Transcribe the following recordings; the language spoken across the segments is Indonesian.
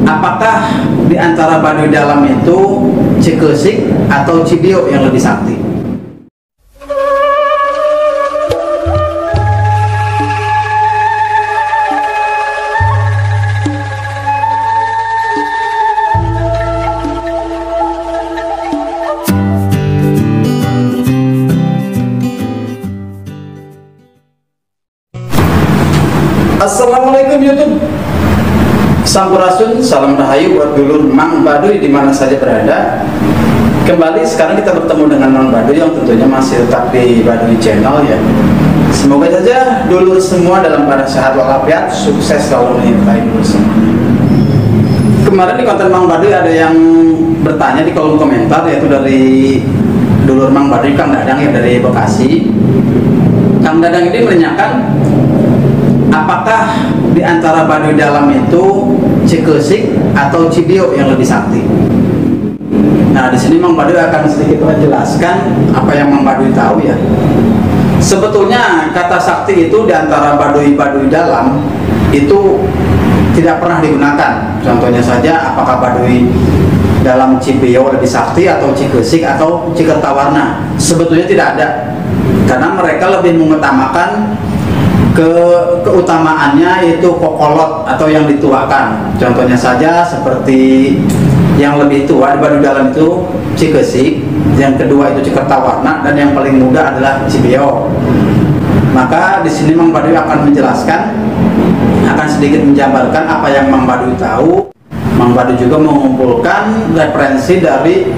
Apakah di antara Baduy Dalam itu Cikesik atau Cibiok yang lebih sakti? Assalamualaikum YouTube. Sampurasun, salam rahayu buat dulur Mang Baduy di mana saja berada. Kembali sekarang kita bertemu dengan Mang Baduy yang tentunya masih tetap di Baduy Channel ya. Semoga saja dulur semua dalam keadaan sehat walafiat, sukses selalu menyertai dulur semua. Kemarin di konten Mang Baduy ada yang bertanya di kolom komentar, yaitu dari dulur Mang Baduy Kang Dadang ya, dari Bekasi. Kang Dadang ini menanyakan, apakah di antara Baduy Dalam itu Cikesik atau Cibiok yang lebih sakti? Nah, di sini Mang Baduy akan sedikit menjelaskan apa yang Mang Baduy tahu ya. Sebetulnya kata sakti itu di antara Baduy Dalam itu tidak pernah digunakan. Contohnya saja, apakah Baduy Dalam Cibiok lebih sakti atau Cikesik atau Cikertawarna? Sebetulnya tidak ada, karena mereka lebih mengutamakan keutamaannya yaitu kokolot atau yang dituakan. Contohnya saja seperti yang lebih tua di Baduy Dalam itu Cikesik, yang kedua itu Cikertawarna, dan yang paling muda adalah Cibiok. Maka di sini Mang Baduy akan menjelaskan, akan sedikit menjabarkan apa yang Mang Baduy tahu. Mang Baduy juga mengumpulkan referensi dari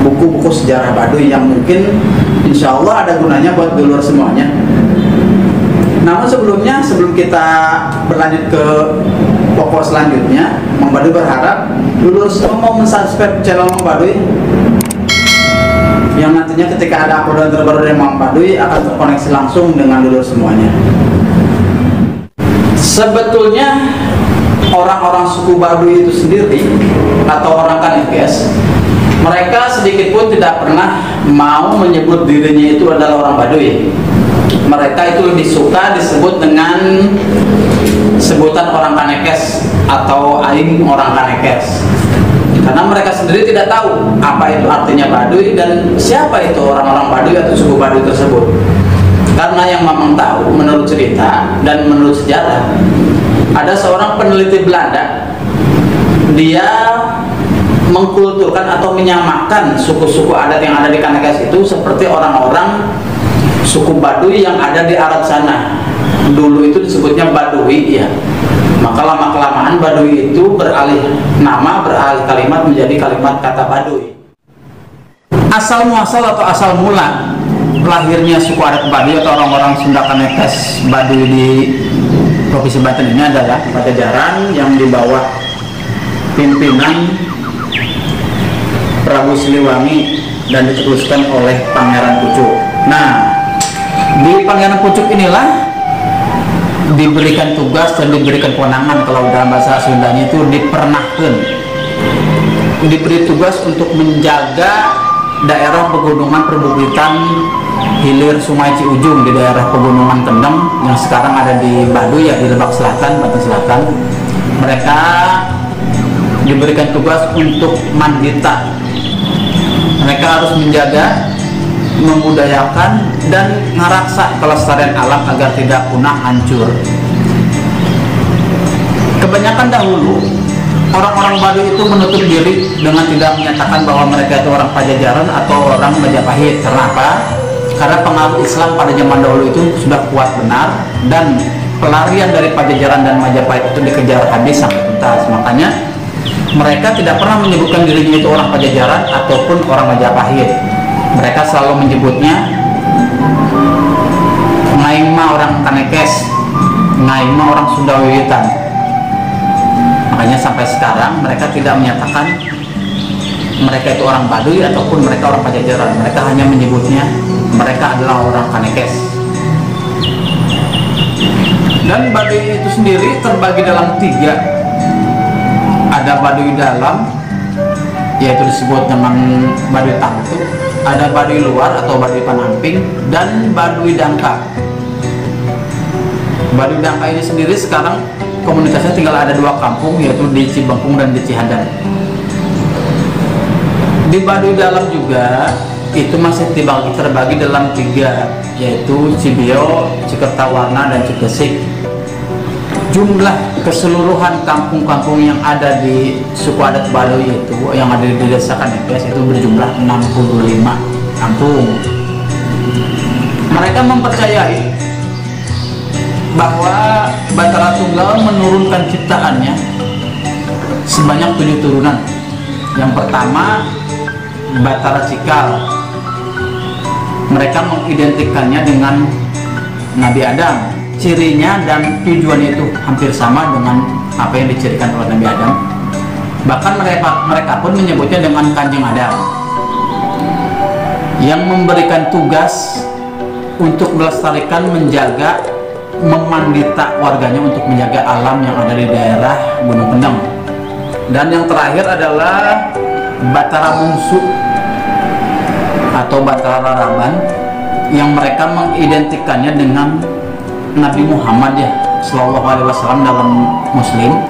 buku-buku sejarah Baduy yang mungkin insya Allah ada gunanya buat dulur semuanya. Namun sebelumnya, sebelum kita berlanjut ke pokok selanjutnya, Mang Baduy berharap dulur semua mau mensubscribe channel Mang Baduy, yang nantinya ketika ada uploadan terbaru dari Mang Baduy akan terkoneksi langsung dengan dulur semuanya. Sebetulnya orang-orang suku Baduy itu sendiri atau orang Kanekes, mereka sedikit pun tidak pernah mau menyebut dirinya itu adalah orang Baduy. Mereka itu lebih suka disebut dengan sebutan orang Kanekes atau aing orang Kanekes, karena mereka sendiri tidak tahu apa itu artinya Baduy dan siapa itu orang-orang Baduy atau suku Baduy tersebut. Karena yang memang tahu menurut cerita dan menurut sejarah, ada seorang peneliti Belanda, dia mengkulturkan atau menyamakan suku-suku adat yang ada di Kanekes itu seperti orang-orang suku Baduy yang ada di Arab sana. Dulu itu disebutnya Baduy ya. Maka lama-kelamaan Baduy itu beralih nama, beralih kalimat menjadi kalimat kata Baduy. Asal muasal atau asal mula lahirnya suku adat Baduy atau orang-orang Sunda Kanekes Baduy di Provinsi Banten ini adalah Pajajaran yang di bawah pimpinan Prabu Siliwangi dan diteruskan oleh Pangeran Pucuk. Nah, di Pangeran Pucuk inilah diberikan tugas dan diberikan kewenangan, kalau dalam bahasa Sundanya itu dipernahkan, diberi tugas untuk menjaga daerah pegunungan perbukitan hilir Sungai Ciujung di daerah pegunungan Kendeng yang sekarang ada di Baduy ya, di Lebak Selatan, Banten Selatan. Mereka diberikan tugas untuk mandita. Mereka harus menjaga, membudayakan dan ngaraksa kelestarian alam agar tidak punah hancur. Kebanyakan dahulu orang-orang Baduy itu menutup diri dengan tidak menyatakan bahwa mereka itu orang Pajajaran atau orang Majapahit. Kenapa? Karena pengaruh Islam pada zaman dahulu itu sudah kuat benar, dan pelarian dari Pajajaran dan Majapahit itu dikejar habis sampai tuntas. Makanya mereka tidak pernah menyebutkan dirinya itu orang Pajajaran ataupun orang Majapahit. Mereka selalu menyebutnya ngaing mah orang Kanekes, ngaing mah orang Sunda Wiwitan. Makanya sampai sekarang mereka tidak menyatakan mereka itu orang Baduy ataupun mereka orang Pajajaran. Mereka hanya menyebutnya mereka adalah orang Kanekes. Dan Baduy itu sendiri terbagi dalam 3. Ada Baduy Dalam, yaitu disebut dengan Baduy Tangtu, ada Baduy Luar atau Baduy Panamping, dan Baduy Dangka. Baduy Dangka ini sendiri sekarang komunitasnya tinggal ada 2 kampung, yaitu di Cibengkung dan di Cihadan. Di Baduy Dalam juga itu masih terbagi dalam 3, yaitu Cibio, Cikertawarna, dan Cikesik. Jumlah keseluruhan kampung-kampung yang ada di suku adat Baduy itu, yang ada di desa Kanekes, itu berjumlah 65 kampung. Mereka mempercayai bahwa Batara Tunggal menurunkan ciptaannya sebanyak 7 turunan. Yang pertama, Batara Cikal. Mereka mengidentikannya dengan Nabi Adam. Cirinya dan tujuannya itu hampir sama dengan apa yang dicirikan oleh Nabi Adam. Bahkan mereka pun menyebutnya dengan Kanjeng Adam, yang memberikan tugas untuk melestarikan, menjaga, memandita warganya untuk menjaga alam yang ada di daerah Gunung Kendeng. Dan yang terakhir adalah Batara Bungsu atau Batara Raraban, yang mereka mengidentikannya dengan Nabi Muhammad ya Sallallahu Alaihi Wasallam dalam Muslim,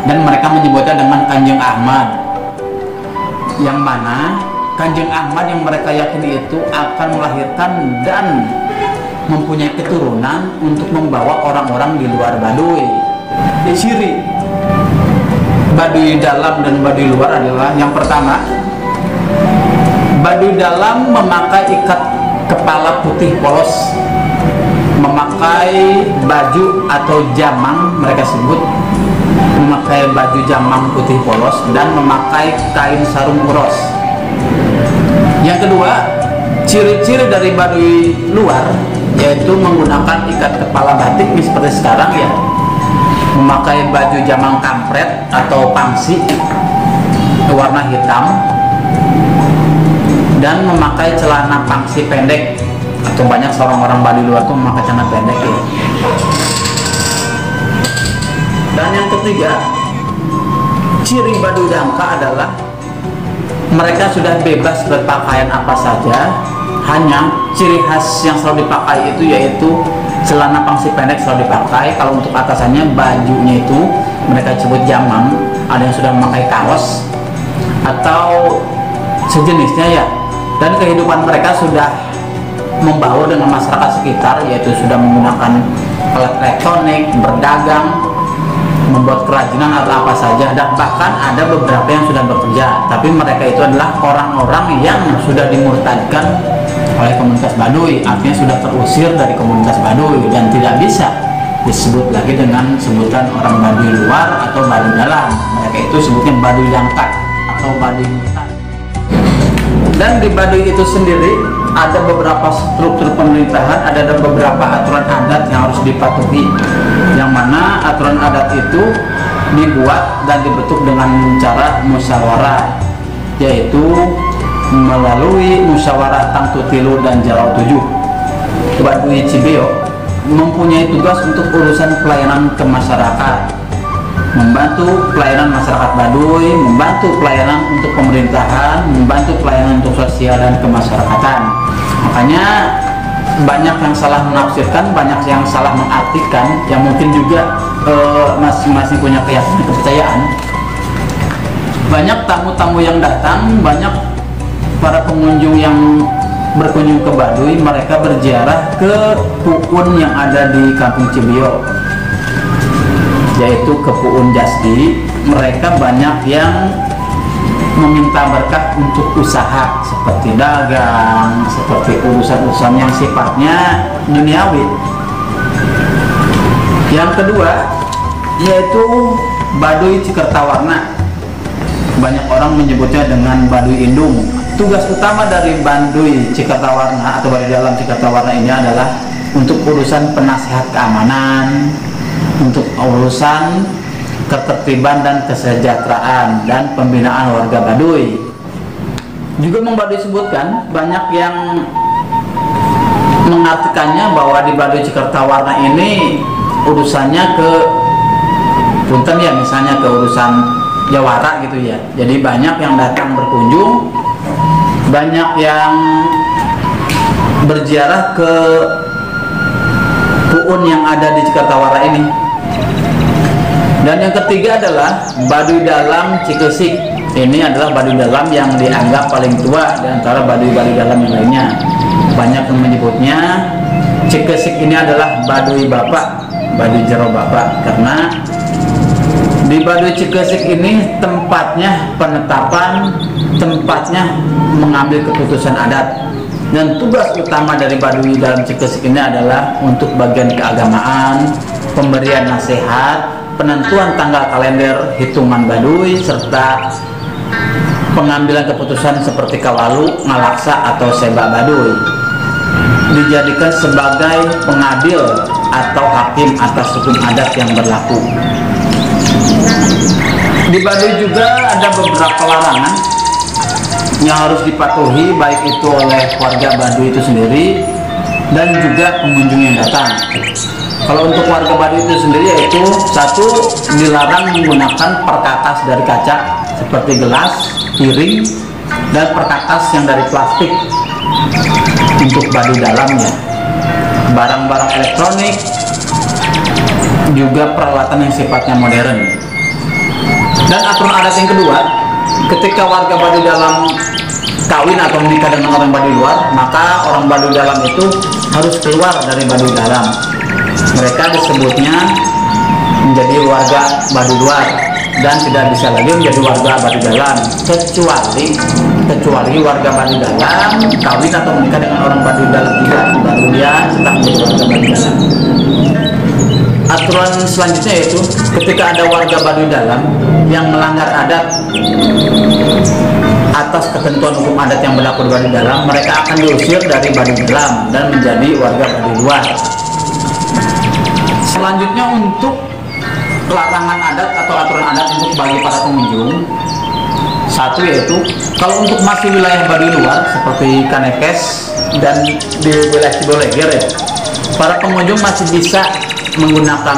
dan mereka menyebutnya dengan Kanjeng Ahmad, yang mana Kanjeng Ahmad yang mereka yakini itu akan melahirkan dan mempunyai keturunan untuk membawa orang-orang di luar Baduy. Ciri Baduy Dalam dan Baduy Luar adalah, yang pertama, Baduy Dalam memakai ikat kepala putih polos, memakai baju atau jamang, mereka sebut memakai baju jamang putih polos, dan memakai kain sarung uros. Yang kedua, ciri-ciri dari Baduy Luar yaitu menggunakan ikat kepala batik seperti sekarang ya, memakai baju jamang kampret atau pangsi warna hitam, dan memakai celana pangsi pendek, atau banyak seorang orang Baduy Luar itu memakai celana pendek ya. Dan yang ketiga, ciri Baduy Dangka adalah mereka sudah bebas berpakaian apa saja, hanya ciri khas yang selalu dipakai itu yaitu celana pangsi pendek selalu dipakai. Kalau untuk atasannya, bajunya itu mereka sebut jamang, ada yang sudah memakai kaos atau sejenisnya ya. Dan kehidupan mereka sudah membaur dengan masyarakat sekitar, yaitu sudah menggunakan alat elektronik, berdagang, membuat kerajinan atau apa saja. Dan bahkan ada beberapa yang sudah bekerja, tapi mereka itu adalah orang-orang yang sudah dimurtadkan oleh komunitas Baduy, artinya sudah terusir dari komunitas Baduy dan tidak bisa disebut lagi dengan sebutan orang Baduy Luar atau Baduy Dalam. Mereka itu sebutnya Baduy Dangka atau Baduy Murtad. Dan di Baduy itu sendiri ada beberapa struktur pemerintahan, ada beberapa aturan adat yang harus dipatuhi, yang mana aturan adat itu dibuat dan dibentuk dengan cara musyawarah, yaitu melalui musyawarah Tangtu Tilu dan Jarau 7. Baduy Cibio mempunyai tugas untuk urusan pelayanan ke masyarakat, membantu pelayanan masyarakat Baduy, membantu pelayanan untuk pemerintahan, membantu pelayanan untuk sosial dan kemasyarakatan. Makanya banyak yang salah menafsirkan, banyak yang salah mengartikan, yang mungkin juga masing-masing punya keyakinan, kepercayaan. Banyak tamu-tamu yang datang, banyak para pengunjung yang berkunjung ke Baduy, mereka berziarah ke Puun yang ada di Kampung Cibio, yaitu ke Puun Jasdi. Mereka banyak yang meminta berkah untuk usaha seperti dagang, seperti urusan-urusan yang sifatnya duniawi. Yang kedua yaitu Baduy Cikertawarna, banyak orang menyebutnya dengan Baduy Indung. Tugas utama dari Baduy Cikertawarna atau Baduy Dalam Cikertawarna ini adalah untuk urusan penasihat keamanan, untuk urusan ketertiban dan kesejahteraan dan pembinaan warga Baduy. Juga Baduy sebutkan, banyak yang mengartikannya bahwa di Baduy Cikertawarna ini urusannya ke punten ya, misalnya ke urusan jawara gitu ya. Jadi banyak yang datang berkunjung, banyak yang berziarah ke Puun yang ada di Cikertawarna ini. Dan yang ketiga adalah Baduy Dalam Cikesik. Ini adalah baduy dalam yang dianggap paling tua di antara baduy-baduy dalam yang lainnya. Banyak yang menyebutnya Cikesik ini adalah baduy bapak, baduy jero bapak, karena di Baduy Cikesik ini tempatnya penetapan, tempatnya mengambil keputusan adat. Dan tugas utama dari Baduy Dalam Cikesik ini adalah untuk bagian keagamaan, pemberian nasihat, penentuan tanggal kalender hitungan Baduy, serta pengambilan keputusan seperti kawalu, ngalaksa, atau seba Baduy. Dijadikan sebagai pengadil atau hakim atas hukum adat yang berlaku. Di Baduy juga ada beberapa larangan yang harus dipatuhi, baik itu oleh warga Baduy itu sendiri dan juga pengunjung yang datang. Kalau untuk warga Baduy itu sendiri, yaitu satu, dilarang menggunakan perkakas dari kaca seperti gelas, piring, dan perkakas yang dari plastik untuk baduy dalamnya. Barang-barang elektronik, juga peralatan yang sifatnya modern. Dan aturan adat yang kedua, ketika warga Baduy Dalam kawin atau menikah dengan orang Baduy luar, maka orang Baduy Dalam itu harus keluar dari Baduy Dalam. Mereka disebutnya menjadi warga Baduy luar dan tidak bisa lagi menjadi warga Baduy Dalam, kecuali warga Baduy Dalam kawin atau menikah dengan orang Baduy Dalam juga, baru dia tetap menjadi warga Baduy Dalam. Aturan selanjutnya yaitu ketika ada warga Baduy Dalam yang melanggar adat atas ketentuan hukum adat yang berlaku di Baduy Dalam, mereka akan diusir dari Baduy Dalam dan menjadi warga Baduy luar. Selanjutnya untuk larangan adat atau aturan adat untuk bagi para pengunjung, satu yaitu kalau untuk masih wilayah Baduy luar seperti Kanekes dan di wilayah Ciboleger ya, para pengunjung masih bisa menggunakan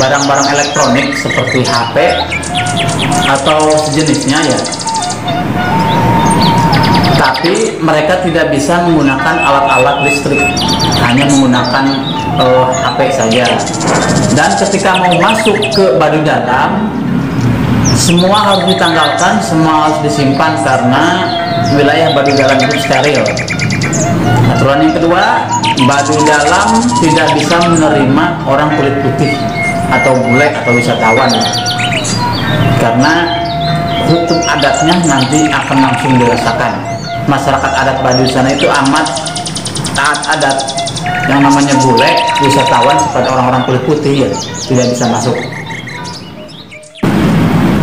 barang-barang elektronik seperti HP atau sejenisnya ya, tapi mereka tidak bisa menggunakan alat-alat listrik, hanya menggunakan HP saja. Dan ketika mau masuk ke Baduy Dalam, semua harus ditanggalkan, semua harus disimpan karena wilayah Baduy Dalam itu steril. Aturan yang kedua, Baduy Dalam tidak bisa menerima orang kulit putih atau bule atau wisatawan, karena hukum adatnya nanti akan langsung dirasakan. Masyarakat adat Baduy sana itu amat taat adat. Yang namanya bule, wisatawan seperti orang-orang kulit putih ya tidak bisa masuk.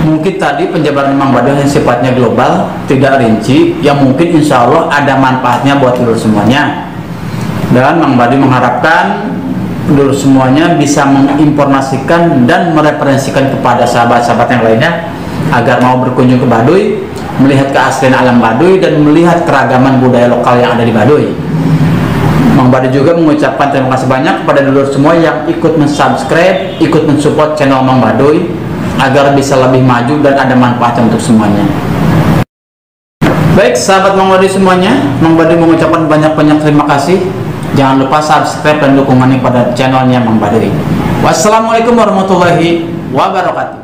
Mungkin tadi penjabaran Mang Baduy yang sifatnya global, tidak rinci, yang mungkin insya Allah ada manfaatnya buat dulur semuanya. Dan Mang Baduy mengharapkan dulur semuanya bisa menginformasikan dan mereferensikan kepada sahabat-sahabat yang lainnya agar mau berkunjung ke Baduy, melihat keaslian alam Baduy dan melihat keragaman budaya lokal yang ada di Baduy. Mang Baduy juga mengucapkan terima kasih banyak kepada dulur semua yang ikut mensubscribe, ikut mensupport channel Mang Baduy agar bisa lebih maju dan ada manfaatnya untuk semuanya. Baik sahabat Mang Baduy semuanya, Mang Baduy mengucapkan banyak-banyak terima kasih. Jangan lupa subscribe dan dukungannya pada channelnya Mang Baduy. Wassalamualaikum warahmatullahi wabarakatuh.